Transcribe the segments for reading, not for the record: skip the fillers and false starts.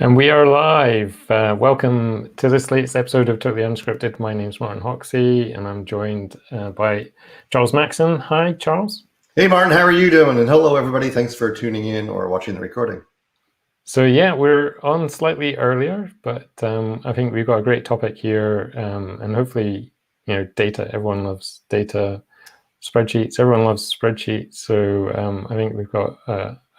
And we are live. Welcome to this latest episode of Totally Unscripted. My name's Martin Hoxie, and I'm joined by Charles Maxon. Hi, Charles. Hey, Martin, how are you doing? And hello, everybody. Thanks for tuning in or watching the recording. So yeah, we're on slightly earlier, but I think we've got a great topic here, and hopefully, data. Everyone loves data. Spreadsheets. Everyone loves spreadsheets. So I think we've got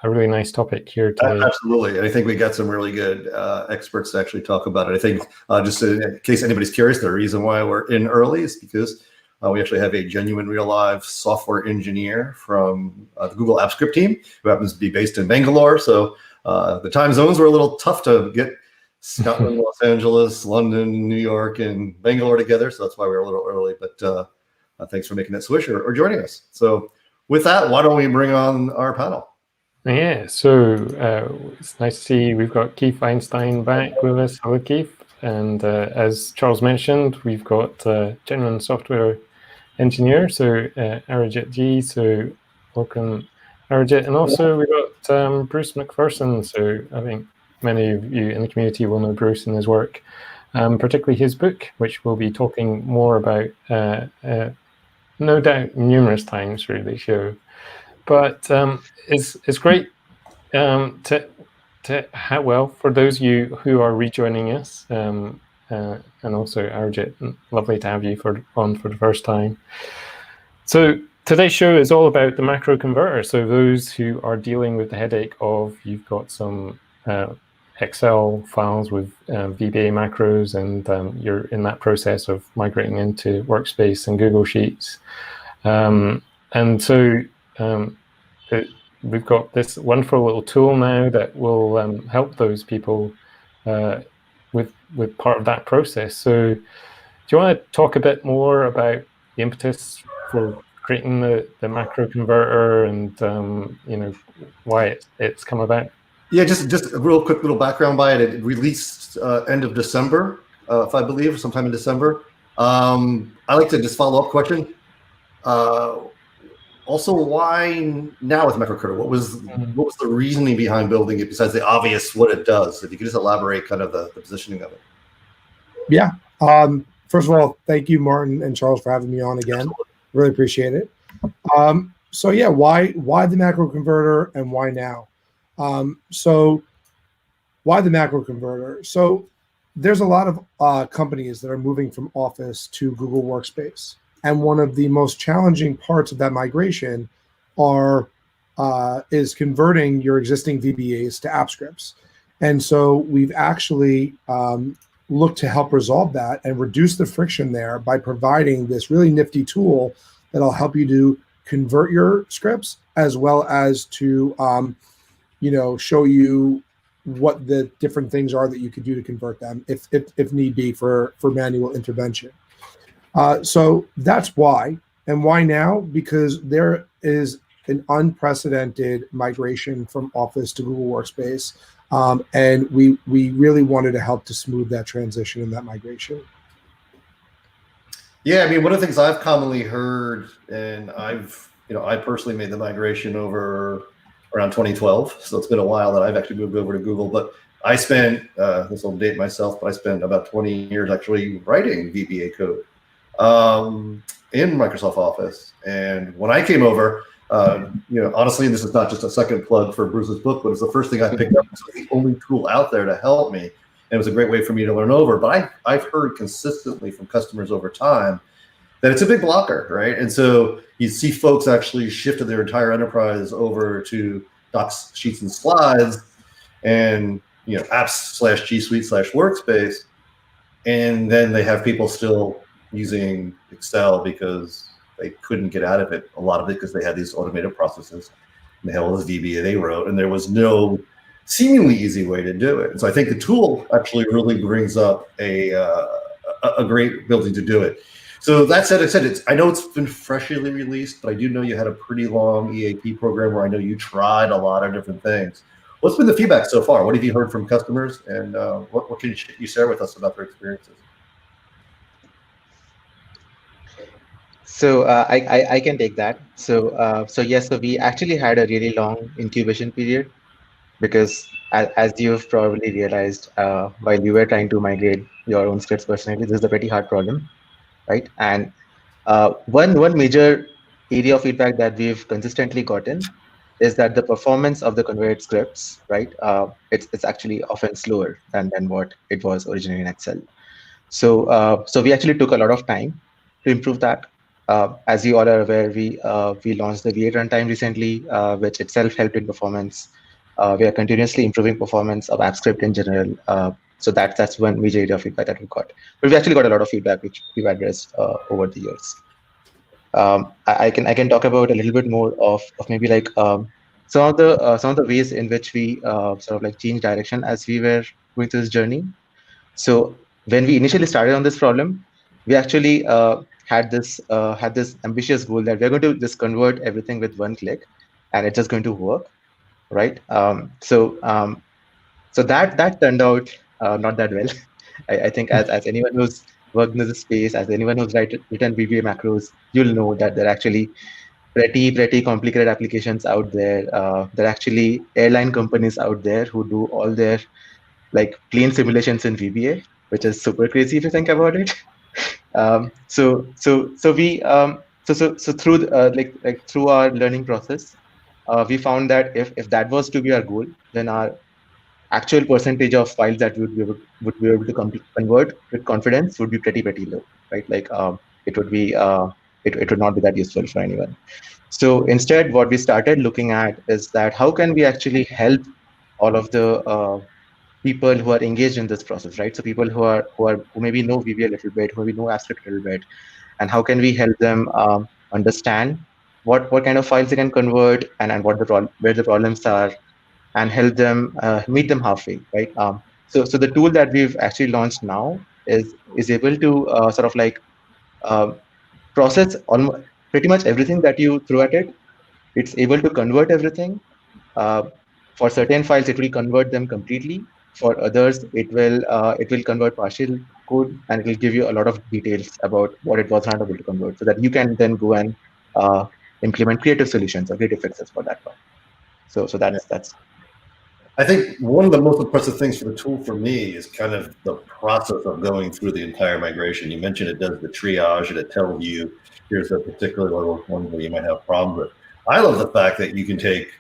a really nice topic here today. Absolutely. And I think we got some really good experts to actually talk about it. I think just in case anybody's curious, the reason why we're in early is because we actually have a genuine real live software engineer from the Google AppScript team who happens to be based in Bangalore. So the time zones were a little tough to get Scotland, Los Angeles, London, New York, and Bangalore together. So that's why we were a little early. But thanks for making that switch or joining us. So with that, why don't we bring on our panel? Yeah, so it's nice to see we've got Keith Einstein back with us. Hello, Keith. And as Charles mentioned, we've got genuine software engineer, so Arijit G. So welcome, Arijit. And also we've got Bruce McPherson. So I think many of you in the community will know Bruce and his work, particularly his book, which we'll be talking more about, no doubt, numerous times through the show. But it's great to have, well, for those of you who are rejoining us, and also Arijit, lovely to have you on for the first time. So today's show is all about the macro converter. So those who are dealing with the headache of you've got some Excel files with VBA macros, and you're in that process of migrating into Workspace and Google Sheets, and so we've got this wonderful little tool now that will help those people with part of that process. So do you want to talk a bit more about the impetus for creating the macro converter and why it's come about? Yeah, just a real quick little background by it. It released end of December, if I believe, sometime in December. I like to just follow up question. Also, why now with macro converter? What was the reasoning behind building it besides the obvious what it does? If you could just elaborate kind of the positioning of it. Yeah. First of all, thank you, Martin and Charles, for having me on again. Absolutely. Really appreciate it. So yeah, why the macro converter and why now? So why the macro converter? So there's a lot of companies that are moving from Office to Google Workspace. And one of the most challenging parts of that migration is converting your existing VBAs to app scripts. And so we've actually looked to help resolve that and reduce the friction there by providing this really nifty tool that'll help you to convert your scripts as well as to show you what the different things are that you could do to convert them if need be for manual intervention. So that's why. And why now? Because there is an unprecedented migration from Office to Google Workspace. And we really wanted to help to smooth that transition and that migration. Yeah, I mean, one of the things I've commonly heard, and I personally made the migration over around 2012. So it's been a while that I've actually moved over to Google, but I spent, this will date myself, but I spent about 20 years actually writing VBA code in Microsoft Office. And when I came over, honestly, this is not just a second plug for Bruce's book, but it's the first thing I picked up. It's the only tool out there to help me. And it was a great way for me to learn over. But I've heard consistently from customers over time that it's a big blocker, right? And so you see folks actually shifted their entire enterprise over to Docs, Sheets, and Slides, and apps/G Suite/Workspace, and then they have people still using Excel because they couldn't get out of it. A lot of it because they had these automated processes, and they had all this VBA they wrote, and there was no seemingly easy way to do it. And so I think the tool actually really brings up a great ability to do it. So that said, I know it's been freshly released, but I do know you had a pretty long EAP program where I know you tried a lot of different things. What's been the feedback so far? What have you heard from customers, and what can you share with us about their experiences? So I can take that. So yes, so we actually had a really long incubation period. because as you've probably realized, while you were trying to migrate your own scripts personally, this is a pretty hard problem, right? And one major area of feedback that we've consistently gotten is that the performance of the converted scripts, right? It's actually often slower than what it was originally in Excel. So we actually took a lot of time to improve that. As you all are aware, we launched the V8 runtime recently, which itself helped in performance. We are continuously improving performance of AppScript in general. So that's one major area of feedback that we got. But we actually got a lot of feedback which we've addressed over the years. I can talk about a little bit more of maybe like some of the ways in which we sort of like changed direction as we were going through this journey. So when we initially started on this problem, we actually had this ambitious goal that we're going to just convert everything with one click, and it's just going to work, right? So that turned out not that well. I think as anyone who's worked in this space, as anyone who's written VBA macros, you'll know that they're actually pretty complicated applications out there. There are actually airline companies out there who do all their like plane simulations in VBA, which is super crazy if you think about it. So through through our learning process, we found that if that was to be our goal, then our actual percentage of files that we would be able to convert with confidence would be pretty low, right? Like it would be it would not be that useful for anyone. So instead, what we started looking at is that how can we actually help all of the people who are engaged in this process, right? So people who maybe know VBA a little bit, who maybe know AppScript a little bit, and how can we help them understand what kind of files they can convert and where the problems are, and help them meet them halfway, right? So the tool that we've actually launched now is able to sort of like process almost pretty much everything that you throw at it. It's able to convert everything. For certain files, it will convert them completely. For others, it will convert partial code, and it will give you a lot of details about what it was not able to convert, so that you can then go and implement creative solutions or creative fixes for that one. So that's. I think one of the most impressive things for the tool for me is kind of the process of going through the entire migration. You mentioned it does the triage and it tells you here's a particular one where you might have problems with. I love the fact that you can take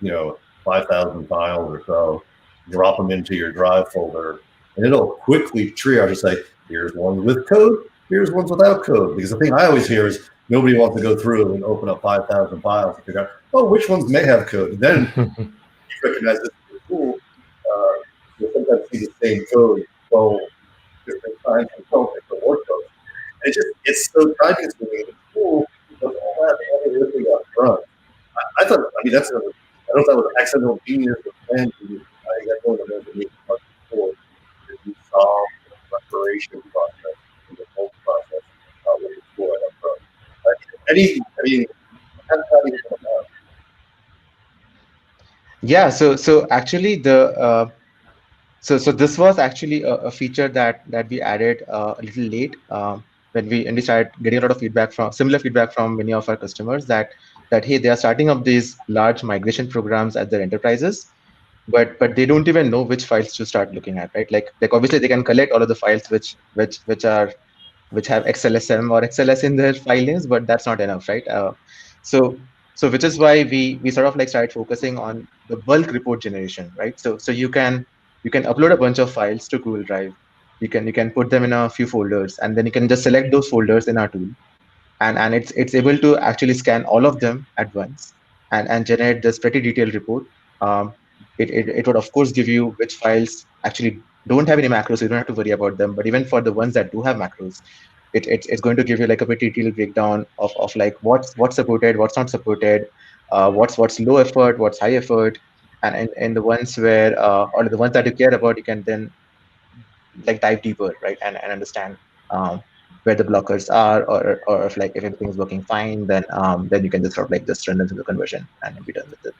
5,000 files or so, drop them into your drive folder, and it'll quickly triage and say, here's ones with code, here's ones without code. Because the thing I always hear is nobody wants to go through and open up 5,000 files and figure out, oh, which ones may have code. And then you recognize this is cool. You sometimes see the same code, so different times and so different workflows. It's so time consuming. The tool does all that heavy lifting up front. I thought, I don't know if that was an accidental genius or plan to use. I got one of those that needs to before you solve the preparation process and the whole process with the tool right up front. How do you come about? Yeah, so actually so this was actually a feature that we added a little late when we started getting a lot of similar feedback from many of our customers that hey, they are starting up these large migration programs at their enterprises, but they don't even know which files to start looking at, right? Like obviously they can collect all of the files which have XLSM or XLS in their file names, but that's not enough, right? So which is why we sort of like started focusing on the bulk report generation, right? So you can upload a bunch of files to Google Drive. You can put them in a few folders, and then you can just select those folders in our tool, and it's able to actually scan all of them at once and generate this pretty detailed report. It would of course give you which files actually don't have any macros, so you don't have to worry about them. But even for the ones that do have macros, it's going to give you like a pretty detailed breakdown of like what's supported, what's not supported, what's low effort, what's high effort, and the ones where or the ones that you care about, you can then like dive deeper, right, and understand where the blockers are, or if everything is working fine, then you can just sort of like just run them through the conversion and be done with it.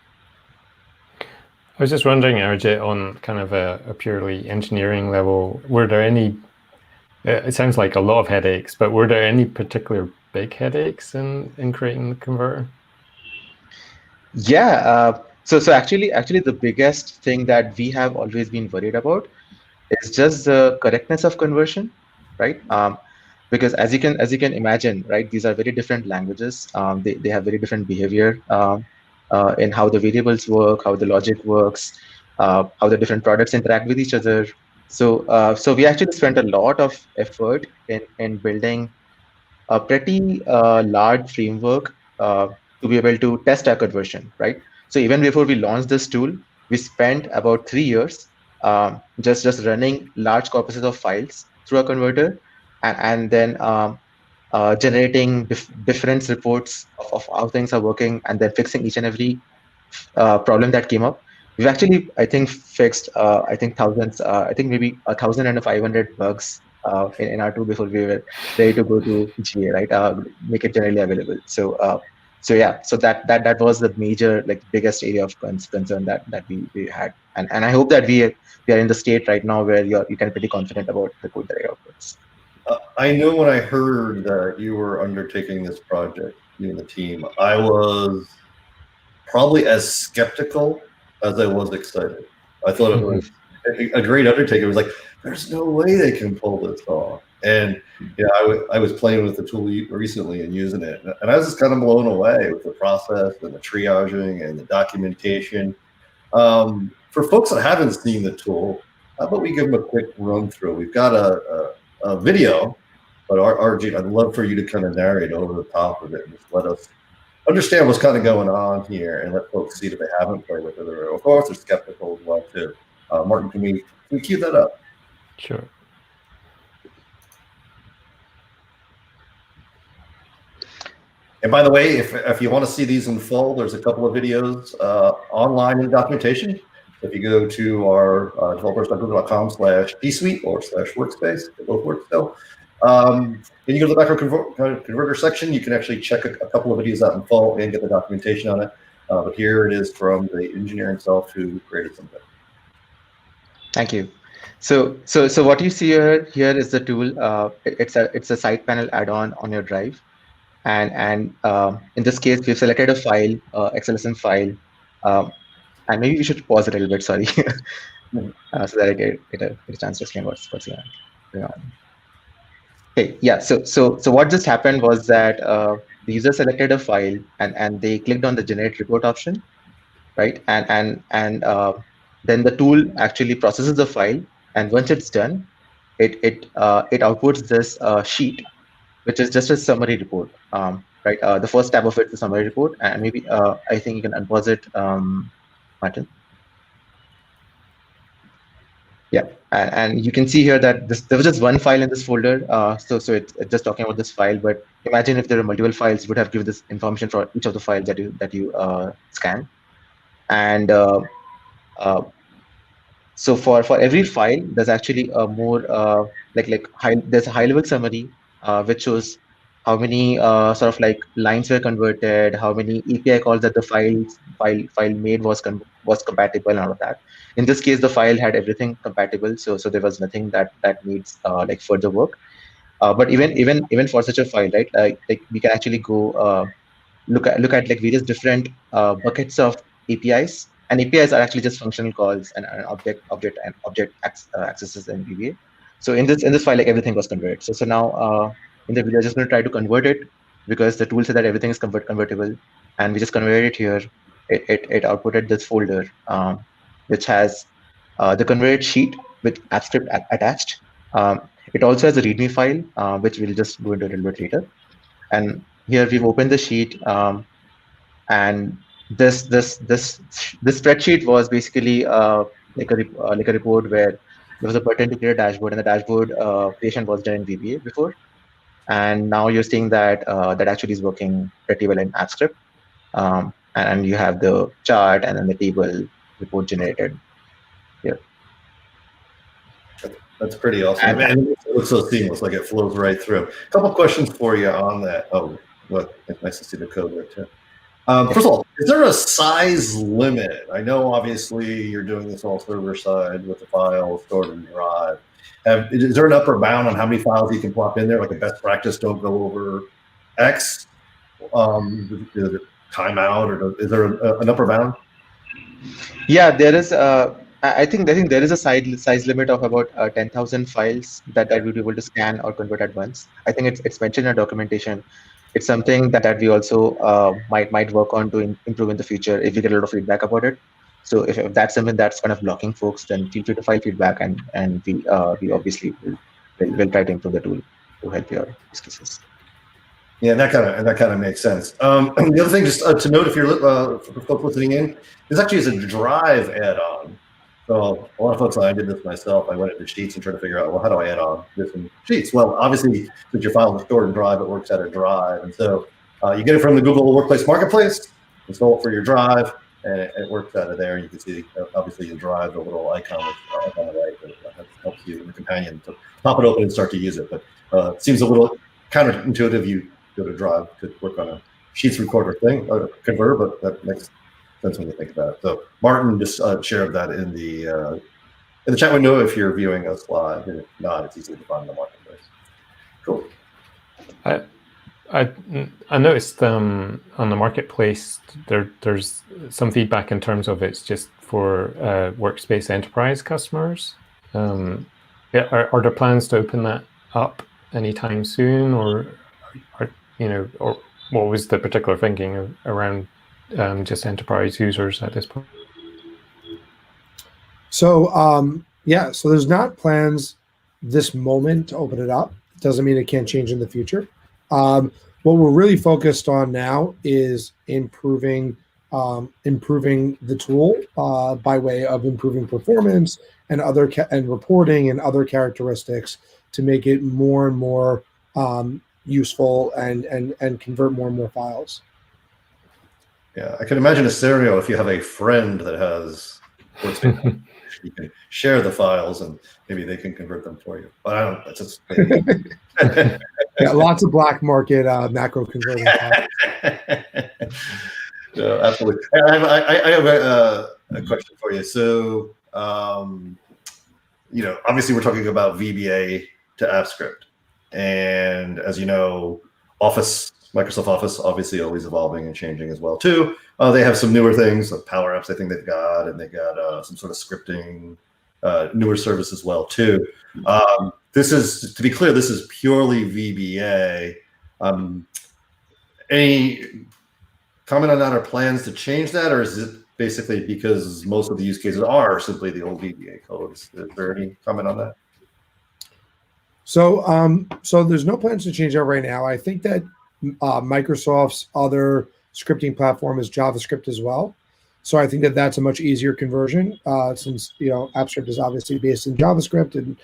I was just wondering, Arijit, on kind of a purely engineering level, were there any, it sounds like a lot of headaches, but were there any particular big headaches in creating the converter? Yeah. So actually, the biggest thing that we have always been worried about is just the correctness of conversion, right? Because as you can imagine, right, these are very different languages. They have very different behavior in how the variables work, how the logic works, how the different products interact with each other. So we actually spent a lot of effort in building a pretty large framework to be able to test our conversion, right? So even before we launched this tool, we spent about 3 years just running large corpuses of files through a converter, and then generating different reports of how things are working, and then fixing each and every problem that came up. We've actually, I think, fixed, I think thousands, I think maybe 1,500 bugs in our tool before we were ready to go to GA, right? Make it generally available. So yeah, so that was the major, like, biggest area of concern that we had, and I hope that we are in the state right now where you can be pretty confident about the code that it outputs. I know when I heard that you were undertaking this project, you and the team, I was probably as skeptical as I was excited. I thought it was a great undertaking. It was like, there's no way they can pull this off. And I was playing with the tool recently and using it, and I was just kind of blown away with the process and the triaging and the documentation. For folks that haven't seen the tool, how about we give them a quick run through? We've got a video, but RJ, I'd love for you to kind of narrate over the top of it and just let us understand what's kind of going on here and let folks see that they haven't played with it. Or, of course, they're skeptical as well too. Martin, can we cue that up? Sure. And by the way, if you want to see these in full, there's a couple of videos online in documentation. If you go to our developers.google.com/dsuite or /workspace, they both work still. And you go to the macro converter section, you can actually check a couple of videos out in full and get the documentation on it. But here it is from the engineer himself who created something. Thank you. So what you see here is the tool. It's a side panel add-on on your drive, and in this case we've selected a file, XLSM file, and maybe we should pause it a little bit. Sorry, so that I get a chance to explain what's going on. Okay, yeah. So what just happened was that the user selected a file and they clicked on the generate report option, right? And then the tool actually processes the file, and once it's done, it outputs this sheet, which is just a summary report, right? The first tab of it is the summary report, and maybe I think you can unpause it, Martin. Yeah, and you can see here that there was just one file in this folder, so it's just talking about this file. But imagine if there are multiple files, you would have given this information for each of the files that you scan, and so for every file, there's actually a more there's a high-level summary which shows how many sort of like lines were converted, how many API calls that the file made was compatible, and all of that. In this case, the file had everything compatible, so there was nothing that needs like further work. But even for such a file, right? Like we can actually go look at like various different buckets of APIs. And APIs are actually just functional calls and object accesses in VBA. So in this file, like everything was converted. So now in the video, I'm just going to try to convert it because the tool said that everything is convertible, and we just converted it here. It outputted this folder which has the converted sheet with app script attached. It also has a README file which we'll just go into a little bit later. And here we've opened the sheet, and this spreadsheet was basically like a report where there was a button to create a dashboard, and the dashboard creation was done in VBA before, and now you're seeing that that actually is working pretty well in AppScript, and you have the chart and then the table report generated here. That's pretty awesome. And it looks so seamless, like it flows right through. A couple questions for you on that. Oh, look, it's nice to see the code there too. First of all, is there a size limit? I know obviously you're doing this all server side with the files stored in Drive. Is there an upper bound on how many files you can plop in there? Like a best practice, don't go over X. Is it timeout, or is there an upper bound? Yeah, there is. I think there is a size limit of about 10,000 files that we'll be able to scan or convert at once. I think it's mentioned in our documentation. It's something that we also might work on to improve in the future if we get a lot of feedback about it. So if that's something that's kind of blocking folks, then feel free to file feedback, and we obviously will try to improve the tool to help your use cases. Yeah, and that kind of makes sense. The other thing, just to note, if you're for folks listening in, this actually is a drive add-on. So a lot of folks, I did this myself. I went into Sheets and tried to figure out, well, how do I add on this in Sheets? Well, obviously, since your files are stored in Drive, it works out of Drive, and so you get it from the Google Workplace Marketplace, install it for your Drive, and it works out of there. And you can see, obviously, the Drive, the little icon on the right that helps you in the companion to pop it open and start to use it. But it seems a little counterintuitive. You go to Drive to work on a Sheets recorder thing, or converter, but that makes sense when you think about it. So Martin just shared that in the chat window if you're viewing us live, and if not, it's easily to find in the marketplace. Cool. I noticed on the marketplace there's some feedback in terms of it's just for Workspace Enterprise customers. Are there plans to open that up anytime soon, or or what was the particular thinking around just enterprise users at this point? So so there's not plans this moment to open it up. Doesn't mean it can't change in the future. What we're really focused on now is improving the tool by way of improving performance and and reporting and other characteristics to make it more and more useful and convert more and more files. Yeah, I can imagine a scenario if you have a friend that has Workspace. You can share the files and maybe they can convert them for you. But I don't. That's just yeah, lots of black market macro converting files. No, absolutely. I have a question for you. So, obviously we're talking about VBA to AppScript, and as you know, Microsoft Office, obviously always evolving and changing as well too. They have some newer things, like Power Apps, I think they've got, and they got some sort of scripting, newer service as well too. This is, to be clear, this is purely VBA. Any comment on that, or plans to change that, or is it basically because most of the use cases are simply the old VBA codes? Is there any comment on that? So, there's no plans to change that right now. I think that Microsoft's other scripting platform is JavaScript as well. So I think that that's a much easier conversion since AppScript is obviously based in JavaScript, and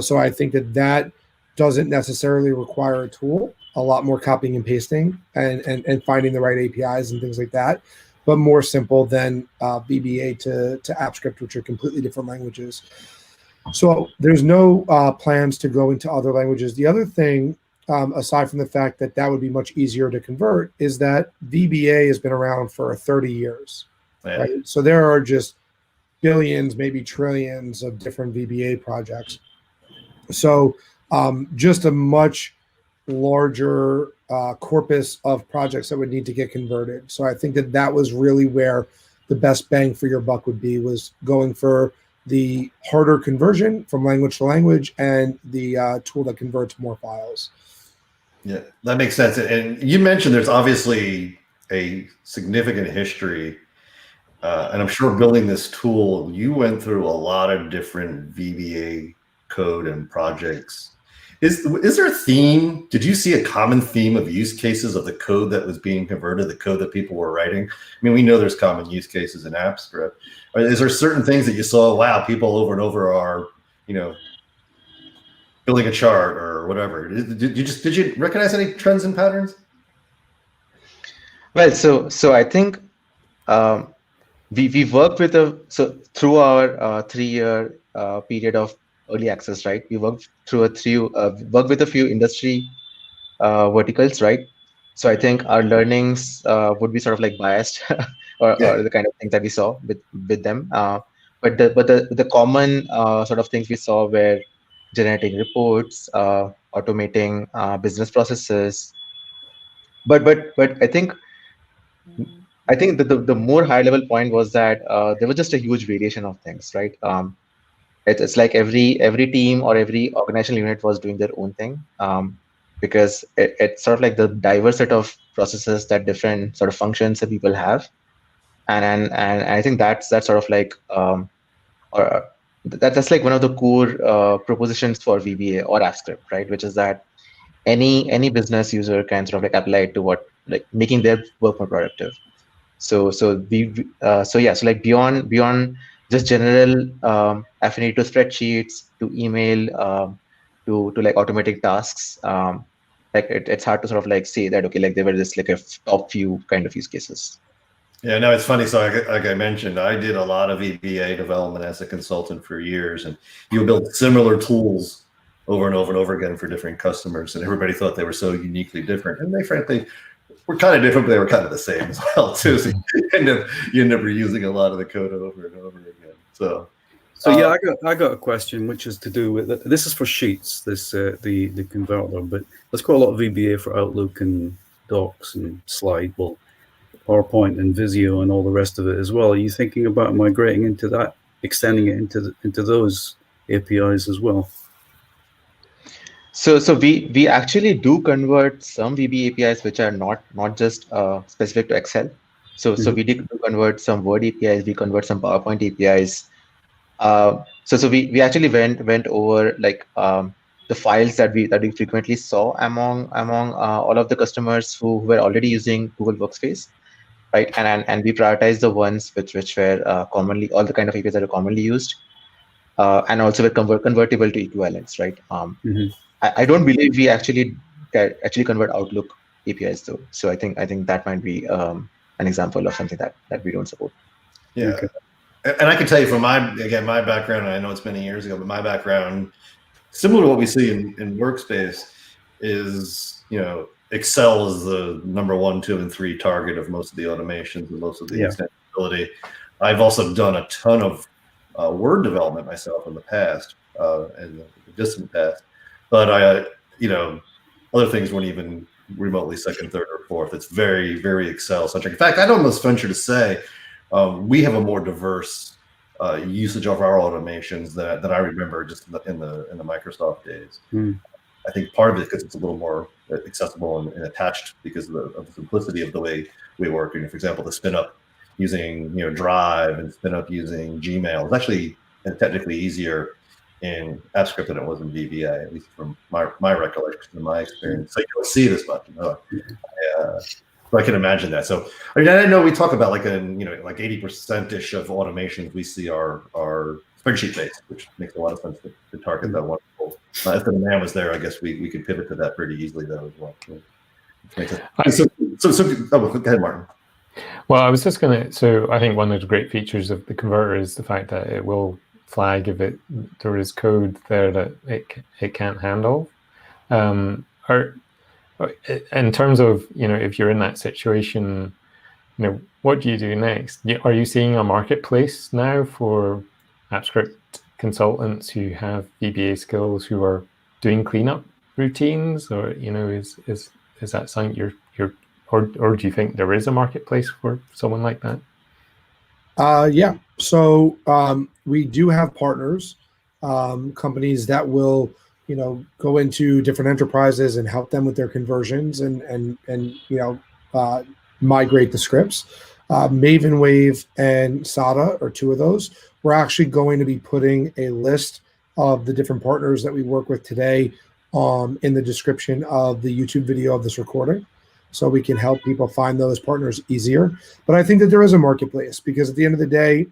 so I think that doesn't necessarily require a tool. A lot more copying and pasting and finding the right APIs and things like that, but more simple than VBA to AppScript, which are completely different languages. So there's no plans to go into other languages. The other thing, aside from the fact that would be much easier to convert, is that VBA has been around for 30 years. Yeah. Right? So there are just billions, maybe trillions of different VBA projects. So just a much larger corpus of projects that would need to get converted. So I think that was really where the best bang for your buck would be, was going for the harder conversion from language to language and the tool that converts more files. Yeah, that makes sense. And you mentioned there's obviously a significant history, and I'm sure building this tool, you went through a lot of different VBA code and projects. Is there a theme? Did you see a common theme of use cases of the code that was being converted, the code that people were writing? I mean, we know there's common use cases in AppScript. Is there certain things that you saw, wow, people over and over are, building a chart or whatever? Did you recognize any trends and patterns? Well, so I think we worked with through our 3-year period of early access, right? We worked worked with a few industry verticals, right? So I think our learnings would be sort of like biased, or the kind of things that we saw with them. But the common sort of things we saw were generating reports, automating business processes. But I think I think that the more high level point was that there was just a huge variation of things, right? It's like every team or every organizational unit was doing their own thing, because it's sort of like the diverse set of processes that different sort of functions that people have, and I think that's sort of like or that's like one of the core propositions for VBA or AppScript, right? Which is that any business user can sort of like apply it to what, like making their work more productive. So like beyond just general affinity to spreadsheets, to email, to like automating tasks, like it's hard to sort of like say that, okay, like there were just like a top few kind of use cases. Yeah, no, it's funny. So like I mentioned, I did a lot of VBA development as a consultant for years, and you build similar tools over and over and over again for different customers, and everybody thought they were so uniquely different, and they frankly were kind of different, but they were kind of the same as well too. So you end up reusing a lot of the code over and over again. So yeah, I got a question which is to do with this is for Sheets, this the converter, but let's call it VBA for Outlook and Docs and Slide, well, PowerPoint and Visio and all the rest of it as well. Are you thinking about migrating into that, extending it into those APIs as well? So we actually do convert some VB APIs which are not just specific to Excel. So we do convert some Word APIs, we convert some PowerPoint APIs. So we actually went over like the files that we frequently saw among all of the customers who were already using Google Workspace, right? And we prioritized the ones which were commonly, all the kind of APIs that are commonly used, and also were convertible to equivalents, right? I don't believe we actually convert Outlook APIs though. So I think that might be an example of something that we don't support. Yeah. Okay. And I can tell you from my background, and I know it's many years ago, but my background, similar to what we see in Workspace, is, you know, Excel is the number 1, 2, and 3 target of most of the automations and most of the extensibility. I've also done a ton of Word development myself in the past, in the distant past, but you know, other things weren't even remotely second, third, or fourth. It's very, very Excel centric. In fact, I'd almost venture to say we have a more diverse usage of our automations that I remember just in the Microsoft days. I think part of it because it's a little more accessible and attached because of the simplicity of the way we work. And for example, the spin up using Drive and spin up using Gmail is actually technically easier in AppScript than it was in VBA, at least from my recollection and my experience. So you don't see this much. So I can imagine that. So I mean, I know we talk about like 80%-ish of automations we see are spreadsheet based, which makes a lot of sense to target that wonderful. If the demand was there, I guess we could pivot to that pretty easily though as well. Go ahead, Martin. Well, I was just so I think one of the great features of the converter is the fact that it will flag if there is code there that it can't handle. In terms of, if you're in that situation, what do you do next? Are you seeing a marketplace now for AppScript consultants who have VBA skills who are doing cleanup routines, or is that something you're or do you think there is a marketplace for someone like that? Yeah. So we do have partners, companies that will go into different enterprises and help them with their conversions and migrate the scripts. Maven Wave and SADA are two of those. We're actually going to be putting a list of the different partners that we work with today in the description of the YouTube video of this recording, so we can help people find those partners easier. But I think that there is a marketplace, because at the end of the day,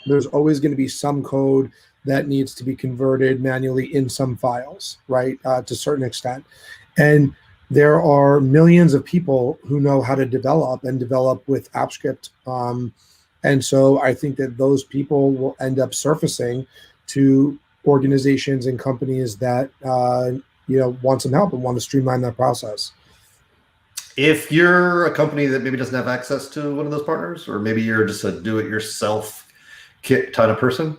there's always going to be some code that needs to be converted manually in some files, right, to a certain extent. And there are millions of people who know how to develop with AppScript. And so I think that those people will end up surfacing to organizations and companies that want some help and want to streamline that process. If you're a company that maybe doesn't have access to one of those partners, or maybe you're just a do-it-yourself kit kind of person,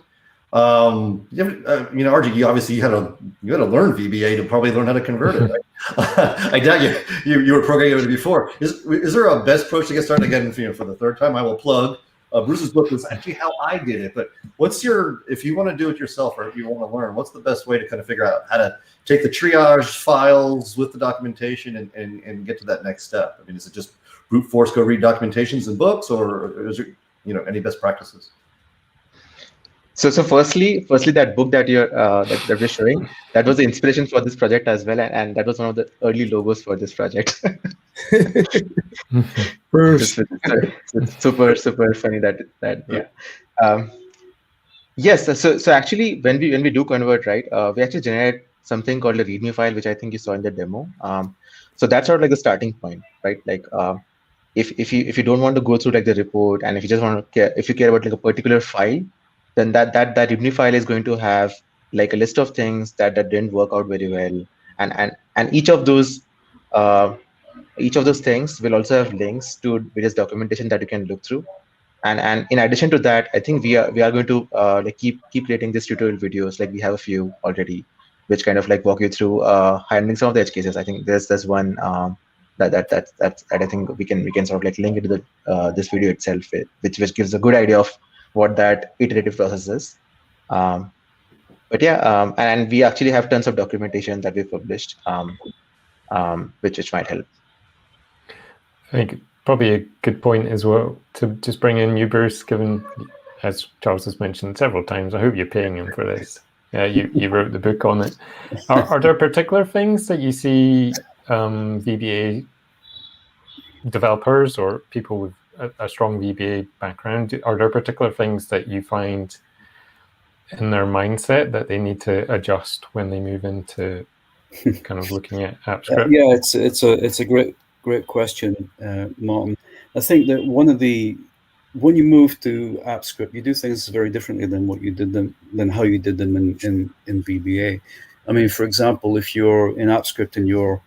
RG, you had to learn VBA to probably learn how to convert it. Right? I doubt you were programming it before. Is there a best approach to get started? Again, for the third time, I will plug Bruce's book was actually how I did it. But if you want to do it yourself or if you want to learn, what's the best way to kind of figure out how to take the triage files with the documentation and get to that next step? I mean, is it just brute force, go read documentations and books, or is there any best practices? So firstly, that book that you're that we're showing, that was the inspiration for this project as well, and that was one of the early logos for this project. Bruce. It's super funny that yeah. Yes. So actually, when we do convert, right, we actually generate something called a README file, which I think you saw in the demo. So that's sort of like the starting point, right? Like if you don't want to go through like the report, and if you just want to if you care about like a particular file, then that README file is going to have like a list of things that didn't work out very well, and each of those things will also have links to various documentation that you can look through. And in addition to that, I think we are going to like keep creating these tutorial videos. Like we have a few already, which kind of like walk you through handling some of the edge cases. I think there's one that I think we can sort of like link into the this video itself, which gives a good idea of what that iterative process is. But yeah, and we actually have tons of documentation that we've published, which might help. I think probably a good point as well to just bring in you, Bruce, given, as Charles has mentioned several times, I hope you're paying him for this. You wrote the book on it. Are there particular things that you see VBA developers or people with a strong VBA background, are there particular things that you find in their mindset that they need to adjust when they move into kind of looking at AppScript? Yeah, it's a great question, Martin. I think that when you move to AppScript, you do things very differently than what you did than how you did them in VBA. I mean, for example, if you're in AppScript and you're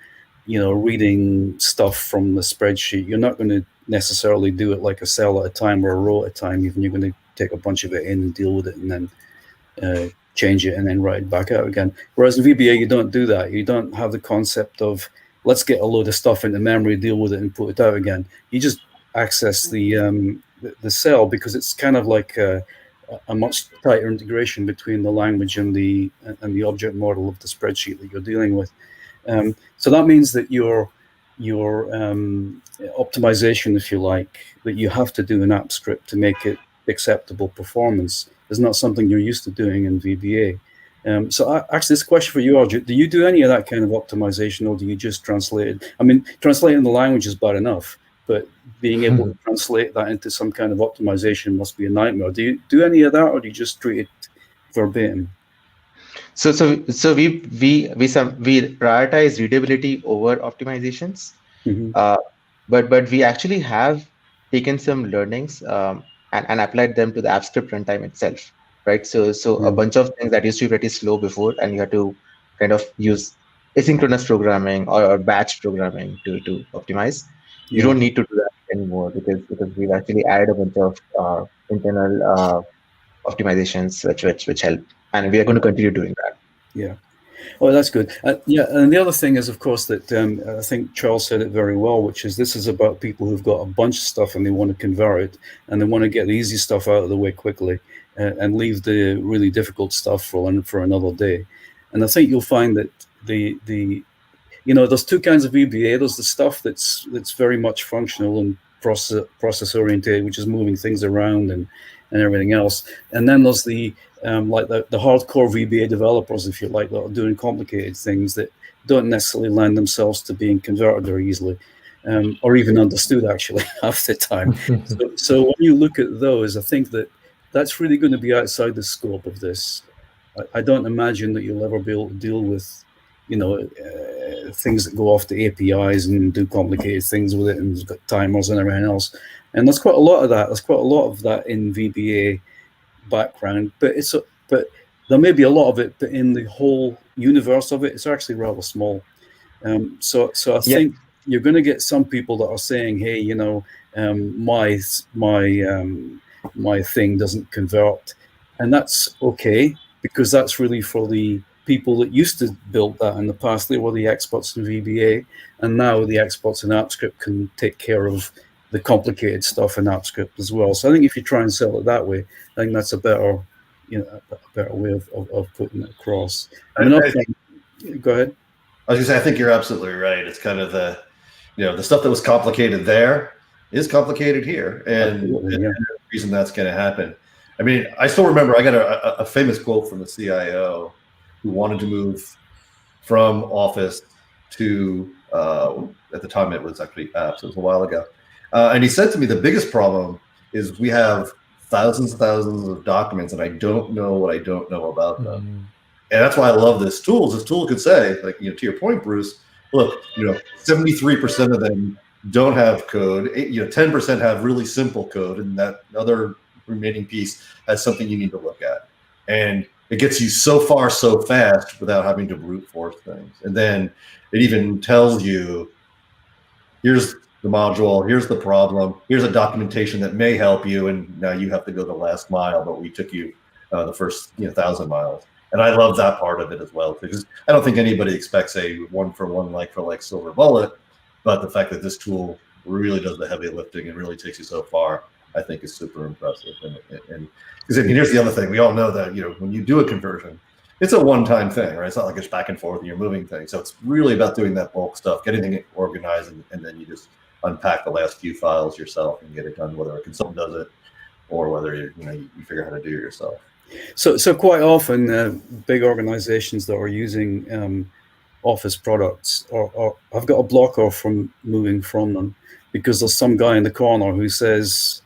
reading stuff from the spreadsheet, you're not going to necessarily do it like a cell at a time or a row at a time. Even you're going to take a bunch of it in and deal with it and then change it and then write it back out again. Whereas in VBA, you don't do that. You don't have the concept of let's get a load of stuff into memory, deal with it, and put it out again. You just access the cell because it's kind of like a much tighter integration between the language and the object model of the spreadsheet that you're dealing with. So that means that your optimization, if you like, that you have to do in AppScript to make it acceptable performance is not something you're used to doing in VBA. So actually, this question for you, Arjun, do you do any of that kind of optimization, or do you just translate it? I mean, translating the language is bad enough, but being able to translate that into some kind of optimization must be a nightmare. Do you do any of that, or do you just treat it verbatim? So we prioritize readability over optimizations, but we actually have taken some learnings and applied them to the AppScript runtime itself, right? So a bunch of things that used to be pretty slow before, and you had to kind of use asynchronous programming or batch programming to optimize. You don't need to do that anymore because we've actually added a bunch of internal optimizations which help, and we are going to continue doing that. Yeah. Well, that's good. Yeah, and the other thing is, of course, that I think Charles said it very well, which is this is about people who've got a bunch of stuff and they want to convert it, and they want to get the easy stuff out of the way quickly and leave the really difficult stuff for another day. And I think you'll find that there's two kinds of VBA. There's the stuff that's very much functional and process oriented, which is moving things around and everything else. And then there's the hardcore VBA developers, if you like, that are doing complicated things that don't necessarily lend themselves to being converted very easily, or even understood actually half the time. So when you look at those, I think that's really going to be outside the scope of this. I don't imagine that you'll ever be able to deal with, things that go off the APIs and do complicated things with it, and it's got timers and everything else. And there's quite a lot of that. There's quite a lot of that in VBA background, but there may be a lot of it, but in the whole universe of it, it's actually rather small. So I think you're going to get some people that are saying, hey, my thing doesn't convert, And that's okay, because that's really for the people that used to build that in the past. They were the experts in VBA, and now the experts in AppScript can take care of the complicated stuff in AppScript as well. So I think if you try and sell it that way, I think that's a better, a better way of putting it across. I mean, go ahead. I was gonna say, I think you're absolutely right. It's kind of the stuff that was complicated there is complicated here, and the reason that's going to happen. I mean, I still remember I got a famous quote from the CIO who wanted to move from Office to at the time it was actually apps. It was a while ago, and he said to me, the biggest problem is we have thousands and thousands of documents, and I don't know what I don't know about them. Mm-hmm. And that's why I love this tool. This tool could say, like, to your point, Bruce, look, 73% of them don't have code. 10% have really simple code, and that other remaining piece has something you need to look at. And it gets you so far so fast without having to brute force things. And then it even tells you, here's the module, here's the problem, here's a documentation that may help you, and now you have to go the last mile, but we took you the first 1,000 miles. And I love that part of it as well, because I don't think anybody expects a one-for-one, like-for-like silver bullet, but the fact that this tool really does the heavy lifting and really takes you so far, I think is super impressive. And because here's the other thing, we all know that when you do a conversion, it's a one-time thing, right? It's not like it's back and forth and you're moving things. So it's really about doing that bulk stuff, getting it organized, and then you just unpack the last few files yourself and get it done, whether a consultant does it or whether you figure out how to do it yourself. So quite often, big organizations that are using Office products or I've got a blocker from moving from them, because there's some guy in the corner who says,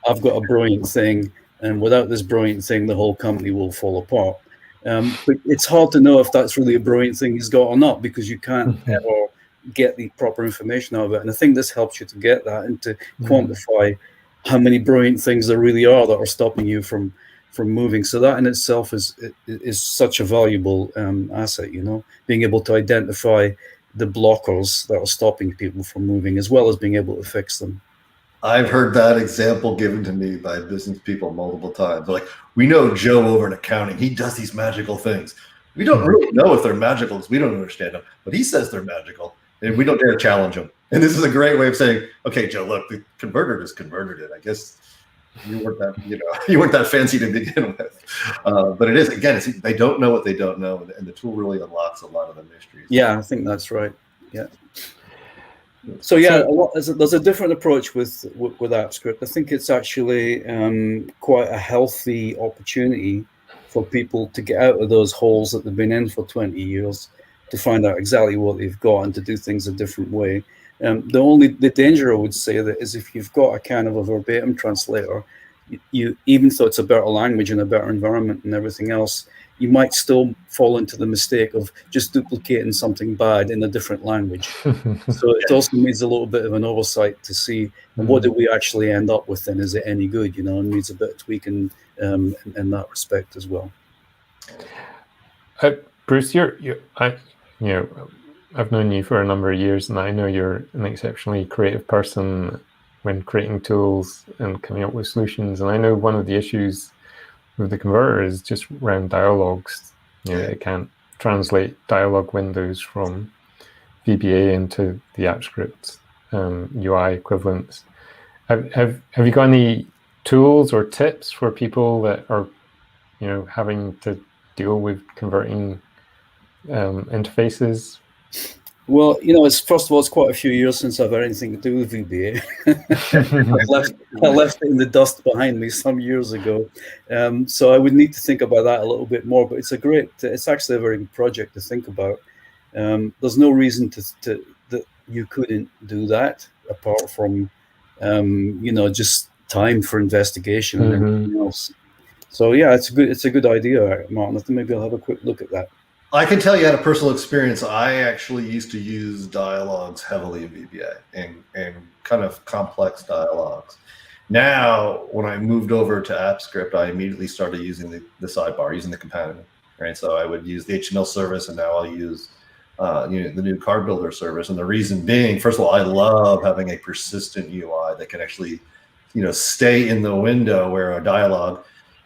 I've got a brilliant thing, and without this brilliant thing, the whole company will fall apart. But it's hard to know if that's really a brilliant thing he's got or not, because you can't ever get the proper information out of it. And I think this helps you to get that and to quantify how many brilliant things there really are that are stopping you from moving. So that in itself is such a valuable asset, being able to identify the blockers that are stopping people from moving, as well as being able to fix them. I've heard that example given to me by business people multiple times. Like, we know Joe over in accounting, he does these magical things. We don't really know if they're magical because we don't understand them, but he says they're magical, and we don't dare challenge him. And this is a great way of saying, okay, Joe, look, the converter just converted it. I guess you weren't that fancy to begin with, but it is, again, they don't know what they don't know, and the tool really unlocks a lot of the mysteries. Yeah, I think that's right. Yeah. So yeah, there's a different approach with AppScript. I think it's actually quite a healthy opportunity for people to get out of those holes that they've been in for 20 years, to find out exactly what they've got and to do things a different way. The danger, I would say, that is if you've got a kind of a verbatim translator, you even though it's a better language and a better environment and everything else, you might still fall into the mistake of just duplicating something bad in a different language. So it also needs a little bit of an oversight to see what do we actually end up with, and is it any good, and needs a bit of tweaking in that respect as well. Bruce, I've known you for a number of years, and I know you're an exceptionally creative person when creating tools and coming up with solutions. And I know one of the issues with the converter is just around dialogues. It can't translate dialog windows from VBA into the AppScript UI equivalents. Have you got any tools or tips for people that are, having to deal with converting interfaces? Well, first of all, it's quite a few years since I've had anything to do with VBA. I left it in the dust behind me some years ago. So I would need to think about that a little bit more, but it's actually a very good project to think about. There's no reason that you couldn't do that, apart from, just time for investigation and everything else. So yeah, it's a good idea, Martin. I think maybe I'll have a quick look at that. I can tell you out of personal experience, I actually used to use dialogues heavily in VBA and kind of complex dialogues. Now, when I moved over to AppScript, I immediately started using the sidebar, using the compatibility, right? So I would use the HTML service, and now I'll use the new card builder service. And the reason being, first of all, I love having a persistent UI that can actually, stay in the window, where a dialogue,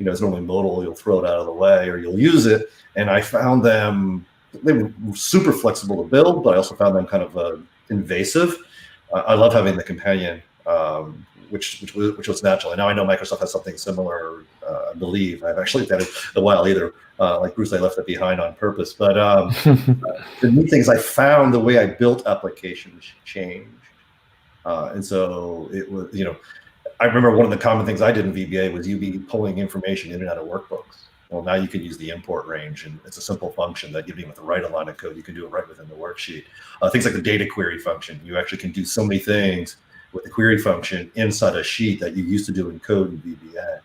it's normally modal. You'll throw it out of the way or you'll use it. And I found they were super flexible to build, but I also found them kind of invasive. I love having the companion, which was natural. And now I know Microsoft has something similar. I believe I've actually had it a while either. Like Bruce, I left it behind on purpose. But the neat thing is I found the way I built applications changed. And so it was, I remember one of the common things I did in VBA was you'd be pulling information in and out of workbooks. Well, now you can use the import range, and it's a simple function that even with the right line of code, you can do it right within the worksheet. Things like the data query function, you actually can do so many things with the query function inside a sheet that you used to do in code in VBA.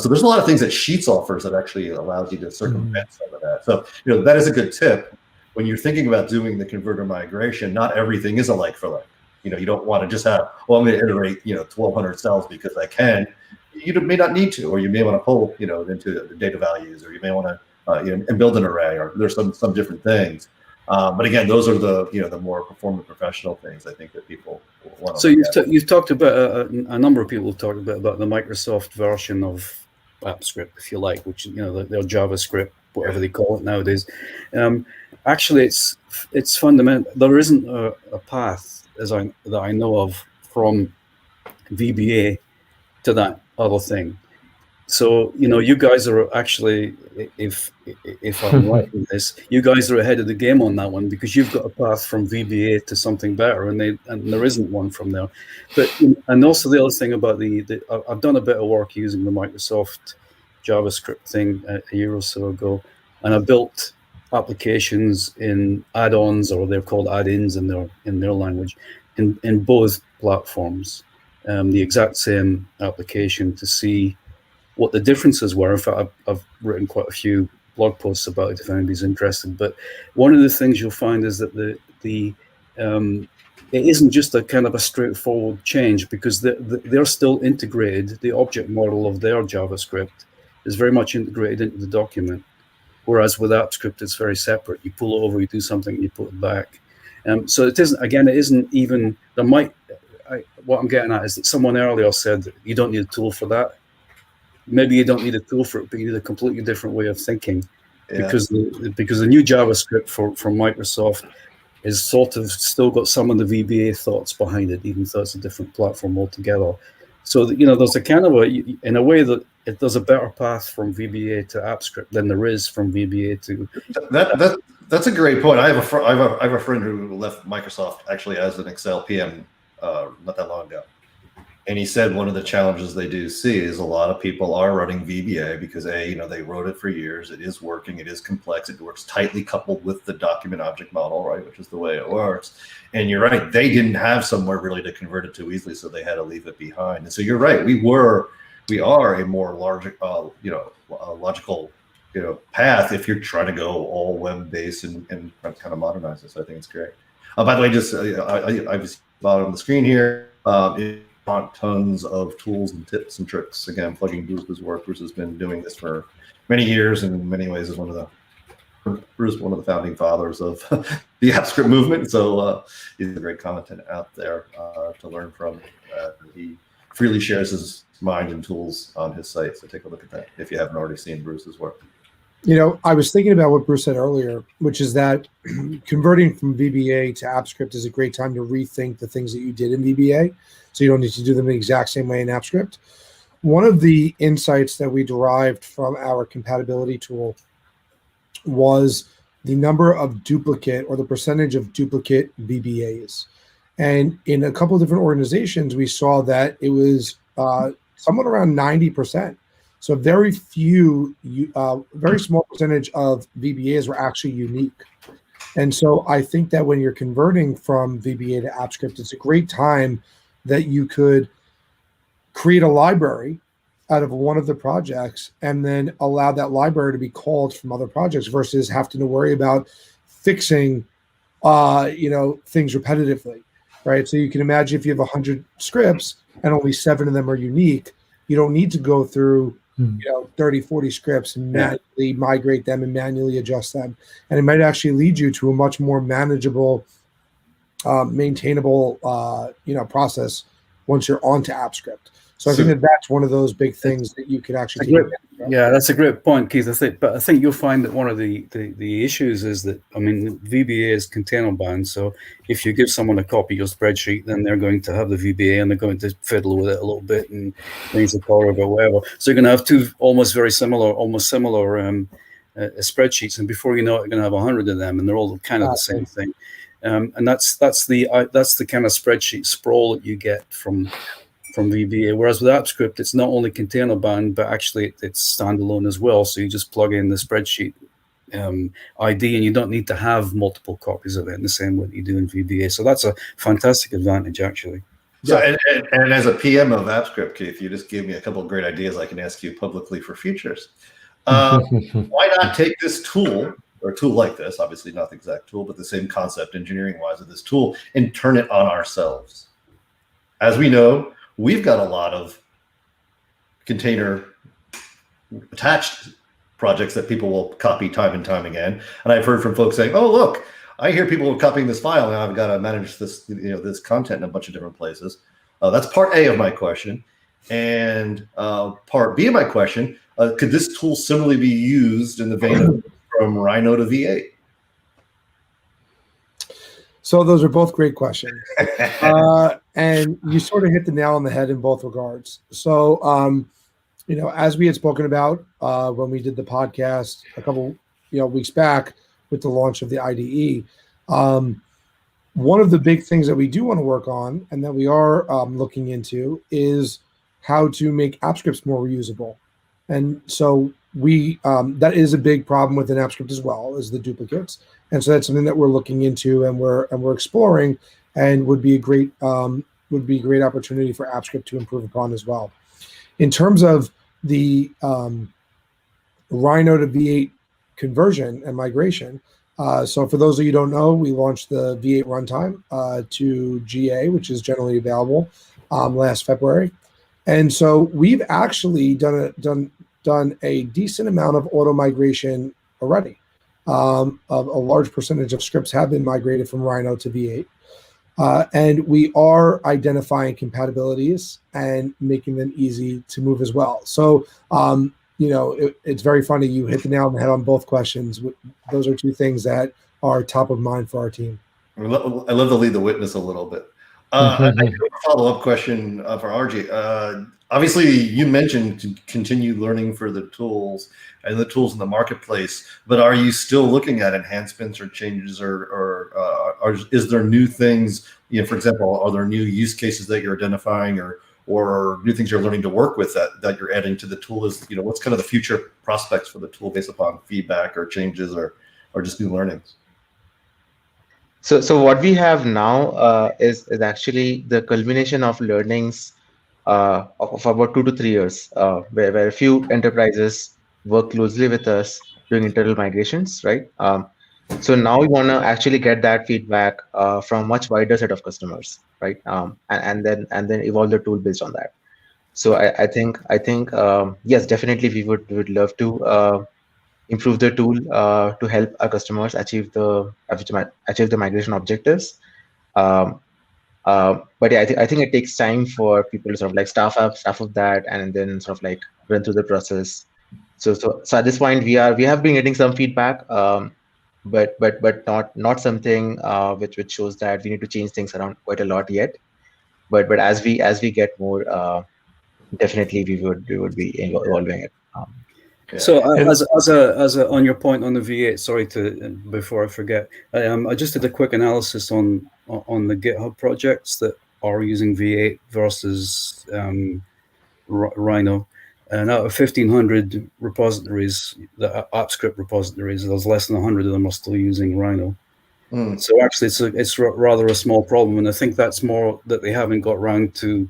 So there's a lot of things that Sheets offers that actually allows you to circumvent some of that. So that is a good tip when you're thinking about doing the converter migration. Not everything is a like for like. You don't want to just have, well, I'm going to iterate 1,200 cells because I can. You may not need to, or you may want to pull into the data values, or you may want to and build an array, or there's some different things. But again, those are the more performant professional things I think that people want to. So you've talked about a number of people have talked about the Microsoft version of AppScript, if you like, which their JavaScript, whatever they call it nowadays. Actually, it's fundamental. There isn't a path that I know of from VBA to that other thing. So you guys are actually, if I'm right in this, you guys are ahead of the game on that one, because you've got a path from VBA to something better, and there isn't one from there. But and also the other thing about I've done a bit of work using the Microsoft JavaScript thing a year or so ago, and I built applications in add-ons, or they're called add-ins in their language, in both platforms. The exact same application to see what the differences were. In fact, I've written quite a few blog posts about it if anybody's interested. But one of the things you'll find is that it isn't just a kind of a straightforward change, because they're still integrated. The object model of their JavaScript is very much integrated into the document. Whereas with AppScript, it's very separate. You pull it over, you do something, you put it back. So it isn't even, what I'm getting at is that someone earlier said that you don't need a tool for that. Maybe you don't need a tool for it, but you need a completely different way of thinking. Yeah. Because the new JavaScript from Microsoft is sort of still got some of the VBA thoughts behind it, even though it's a different platform altogether. So there's a kind of in a way that there's a better path from VBA to AppScript than there is from VBA to. That's a great point. I have a friend who left Microsoft actually as an Excel PM not that long ago, and he said one of the challenges they do see is a lot of people are running VBA because they wrote it for years. It is working. It is complex. It works tightly coupled with the document object model, right, which is the way it works. And you're right. They didn't have somewhere really to convert it to easily, so they had to leave it behind. And so you're right. We are a more logical path if you're trying to go all web-based and kind of modernize this. I think it's great. By the way, just I just bottom of the screen here. Tons of tools and tips and tricks. Again, plugging Bruce's work. Bruce has been doing this for many years, and in many ways is one of the founding fathers of the AppScript movement. So he's a great content out there to learn from. He freely shares his mind and tools on his site. So take a look at that if you haven't already seen Bruce's work. I was thinking about what Bruce said earlier, which is that converting from VBA to AppScript is a great time to rethink the things that you did in VBA. So you don't need to do them the exact same way in AppScript. One of the insights that we derived from our compatibility tool was the number of duplicate, or the percentage of duplicate VBAs. And in a couple of different organizations, we saw that it was somewhat around 90%. So very small percentage of VBAs were actually unique. And so I think that when you're converting from VBA to AppScript, it's a great time that you could create a library out of one of the projects and then allow that library to be called from other projects versus having to worry about fixing, things repetitively, right? So you can imagine if you have 100 scripts and only 7 of them are unique, you don't need to go through 30, 40 scripts and manually migrate them and manually adjust them. And it might actually lead you to a much more manageable, maintainable, process once you're onto AppScript. So I think that that's one of those big things that you could actually take advantage of. Yeah, that's a great point, Keith. I think you'll find that one of the issues is that, I mean, VBA is container bound. So if you give someone a copy of your spreadsheet, then they're going to have the VBA and they're going to fiddle with it a little bit and change the color of it, whatever. So you're going to have two almost similar spreadsheets, and before you know it, you're going to have 100 of them, and they're all kind of the same thing. And that's the kind of spreadsheet sprawl that you get from VBA. Whereas with AppScript, it's not only container bound, but actually it's standalone as well. So you just plug in the spreadsheet ID, and you don't need to have multiple copies of it in the same way that you do in VBA. So that's a fantastic advantage, actually. So, and as a PM of AppScript, Keith, you just gave me a couple of great ideas I can ask you publicly for futures. Why not take this tool, or a tool like this, obviously not the exact tool, but the same concept engineering-wise of this tool, and turn it on ourselves? As we know, we've got a lot of container attached projects that people will copy time and time again. And I've heard from folks saying, oh, look, I hear people copying this file, and I've got to manage this, this content in a bunch of different places. That's part A of my question. And part B of my question, could this tool similarly be used in the vein of from Rhino to V8? So those are both great questions. And you sort of hit the nail on the head in both regards. So, as we had spoken about when we did the podcast a couple weeks back with the launch of the IDE, one of the big things that we do want to work on and that we are looking into is how to make AppScripts more reusable. And so we that is a big problem with an AppScript as well, is the duplicates. And so that's something that we're looking into and we're exploring, and would be a great opportunity for AppScript to improve upon as well. In terms of the Rhino to V8 conversion and migration, so for those of you who don't know, we launched the V8 runtime to GA, which is generally available, last February. And so we've actually done a decent amount of auto migration already. A large percentage of scripts have been migrated from Rhino to V8. And we are identifying compatibilities and making them easy to move as well. So, it's very funny. You hit the nail on the head on both questions. Those are two things that are top of mind for our team. I love to lead the witness a little bit. I have a follow-up question for RJ. Obviously, you mentioned to continue learning for the tools and the tools in the marketplace, but are you still looking at enhancements or changes, or is there new things? For example, are there new use cases that you're identifying, or new things you're learning to work with that you're adding to the tool? Is what's kind of the future prospects for the tool based upon feedback or changes or just new learnings? So what we have now is actually the culmination of learnings of about 2 to 3 years, where a few enterprises work closely with us doing internal migrations, right? So now we want to actually get that feedback from a much wider set of customers, right? And then evolve the tool based on that. So I think yes, definitely we would love to improve the tool to help our customers achieve the migration objectives. But yeah, I think it takes time for people to sort of like staff up that and then sort of like run through the process. So at this point we have been getting some feedback, but not something which shows that we need to change things around quite a lot yet. But as we get more, definitely we would be evolving it. So as a on your point on the V8, sorry before I forget, I just did a quick analysis on the GitHub projects that are using V8 versus Rhino, and out of 1,500 repositories, the AppScript repositories, there's less than 100 of them are still using Rhino. So actually, it's rather a small problem, and I think that's more that they haven't got around to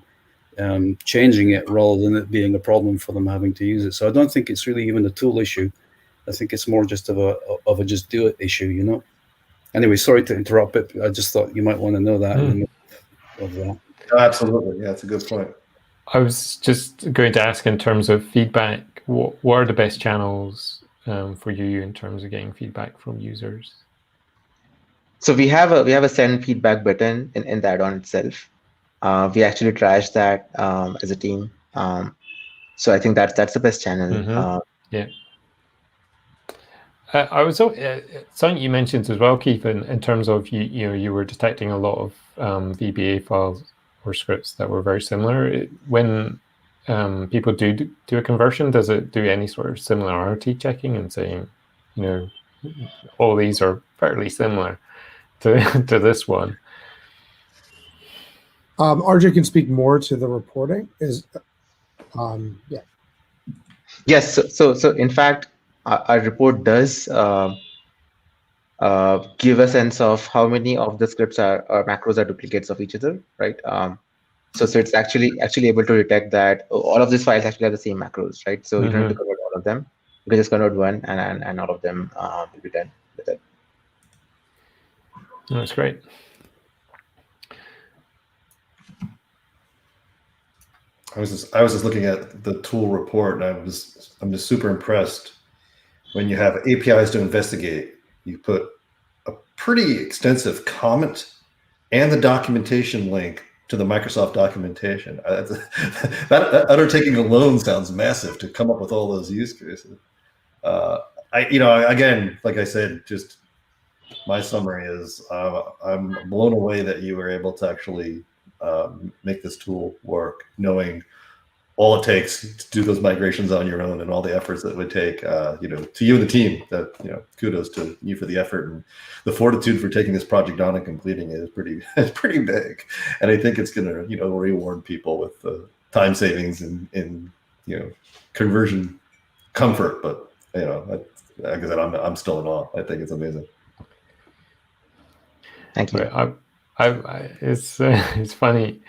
changing it rather than it being a problem for them having to use it. So I don't think it's really even a tool issue. I think it's more just of a just do it issue, Anyway, sorry to interrupt, but I just thought you might want to know that. Of that. Absolutely, yeah, it's a good point. I was just going to ask, in terms of feedback, what are the best channels for you in terms of getting feedback from users? So we have a send feedback button in the add-on itself. We actually trashed that as a team. So I think that's the best channel. Yeah. I was something you mentioned as well, Keith, in terms of you were detecting a lot of VBA files or scripts that were very similar. When people do a conversion, does it do any sort of similarity checking and saying, all these are fairly similar to this one? RJ can speak more to the reporting. Yeah. Yes. So in fact, our report does give a sense of how many of the scripts or macros are duplicates of each other, right? So it's actually able to detect that all of these files actually have the same macros, right? So you don't have to convert all of them. You can just convert one, and all of them will be done with it. That's great. I was just looking at the tool report, and I'm just super impressed. When you have APIs to investigate, you put a pretty extensive comment and the documentation link to the Microsoft documentation. That undertaking alone sounds massive to come up with all those use cases. Again, like I said, just my summary is I'm blown away that you were able to actually make this tool work, knowing all it takes to do those migrations on your own and all the efforts that it would take, to you and the team. That kudos to you for the effort and the fortitude for taking this project on and completing it. It's pretty big, and I think it's going to reward people with the time savings and conversion comfort. But like I said, I'm still in awe. I think it's amazing. Thank you. It's funny.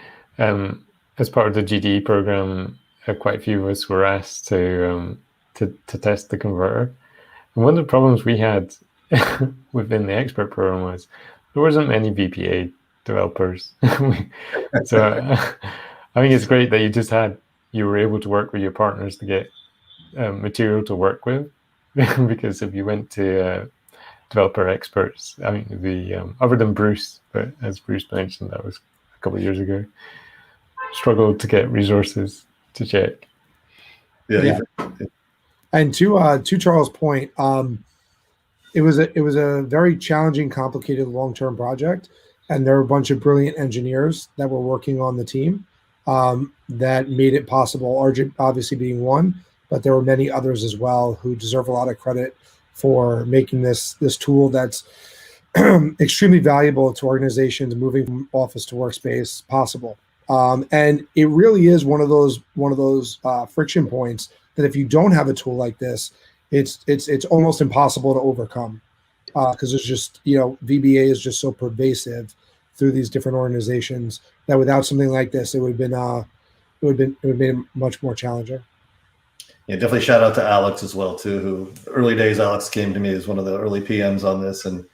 As part of the GDE program, quite a few of us were asked to test the converter. And one of the problems we had within the expert program was there wasn't many VBA developers. So I think it's great that you were able to work with your partners to get material to work with, because if you went to developer experts, I mean, other than Bruce, but as Bruce mentioned, that was a couple of years ago, struggled to get resources to check. Yeah. And to Charles' point, it was a very challenging, complicated, long-term project, and there were a bunch of brilliant engineers that were working on the team that made it possible. RJ obviously being one, but there were many others as well who deserve a lot of credit for making this tool that's extremely valuable to organizations moving from office to workspace possible. And it really is one of those friction points that if you don't have a tool like this, it's almost impossible to overcome, because there's just VBA is just so pervasive through these different organizations that without something like this, it would have been much more challenging. Yeah, definitely shout out to Alex as well too. Who early days Alex came to me as one of the early PMs on this, and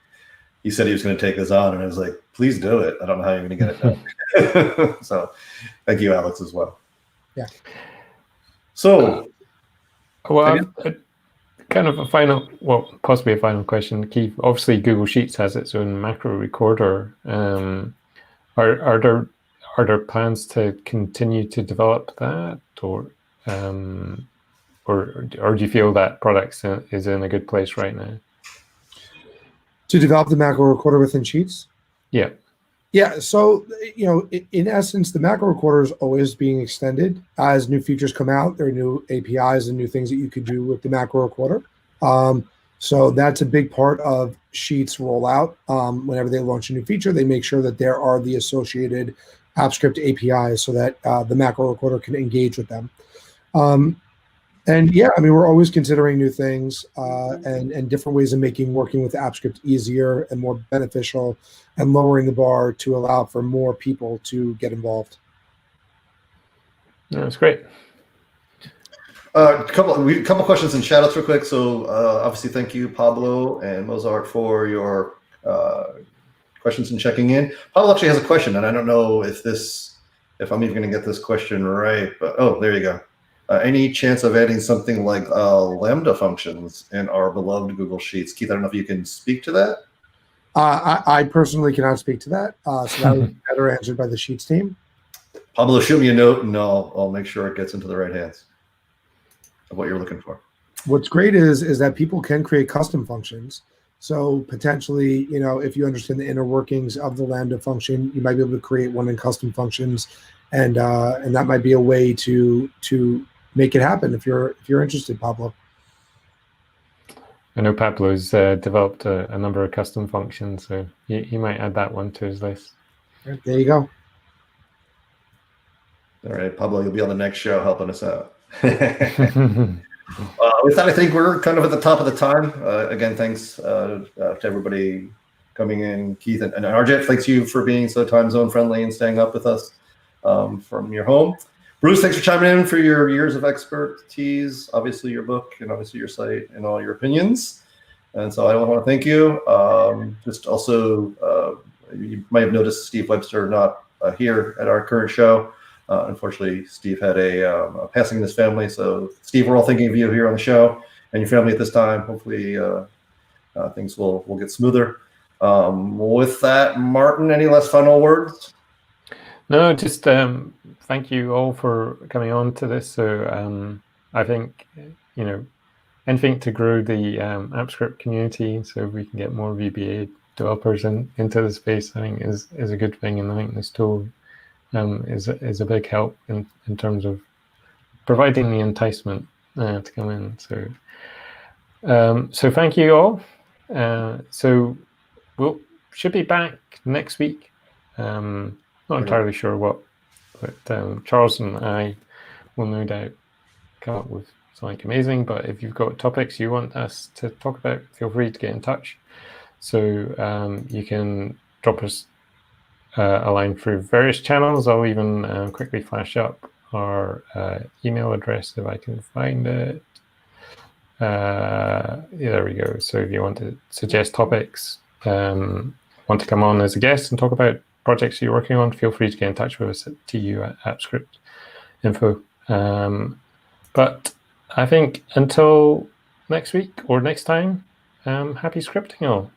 he said he was going to take this on, and I was like, please do it. I don't know how you're going to get it done. So thank you, Alex, as well. Yeah. So, kind of possibly a final question, Keith. Obviously, Google Sheets has its own macro recorder. Are there plans to continue to develop that, or do you feel that product is in a good place right now? To develop the macro recorder within Sheets? Yeah. Yeah. So, in essence, the macro recorder is always being extended as new features come out. There are new APIs and new things that you could do with the macro recorder. So that's a big part of Sheets rollout. Whenever they launch a new feature, they make sure that there are the associated AppScript APIs so that the macro recorder can engage with them. And yeah, I mean, we're always considering new things and different ways of making working with AppScript easier and more beneficial, and lowering the bar to allow for more people to get involved. That's great. A couple questions and shout outs real quick. So obviously, thank you, Pablo and Mozart, for your questions and checking in. Pablo actually has a question, and I don't know if I'm even going to get this question right, but there you go. Any chance of adding something like Lambda functions in our beloved Google Sheets? Keith, I don't know if you can speak to that. I personally cannot speak to that, so that would be better answered by the Sheets team. Pablo, shoot me a note, and I'll make sure it gets into the right hands of what you're looking for. What's great is that people can create custom functions. So potentially, if you understand the inner workings of the Lambda function, you might be able to create one in custom functions, and that might be a way to make it happen if you're interested, Pablo. I know Pablo's developed a number of custom functions, so he might add that one to his list. Right, there you go. All right, Pablo, you'll be on the next show helping us out. With that, I think we're kind of at the top of the time. Again, thanks to everybody coming in. Keith and Arjit, thanks you for being so time zone friendly and staying up with us from your home. Bruce, thanks for chiming in for your years of expertise, obviously your book and obviously your site and all your opinions. And so I want to thank you. Just also, you might have noticed Steve Webster not here at our current show. Unfortunately, Steve had a passing in his family. So, Steve, we're all thinking of you here on the show and your family at this time. Hopefully, things will get smoother. With that, Martin, any last final words? No, just thank you all for coming on to this. So, I think, anything to grow the AppScript community so we can get more VBA developers into the space, I think is a good thing. And I think this tool is a big help in terms of providing the enticement to come in. So thank you all. So should be back next week. Not entirely sure what, but Charles and I will no doubt come up with something amazing. But if you've got topics you want us to talk about, feel free to get in touch. So you can drop us a line through various channels. I'll even quickly flash up our email address if I can find it. Yeah, there we go. So if you want to suggest topics, want to come on as a guest and talk about projects you're working on, feel free to get in touch with us at tu@appscript.info. But I think until next week or next time, happy scripting all.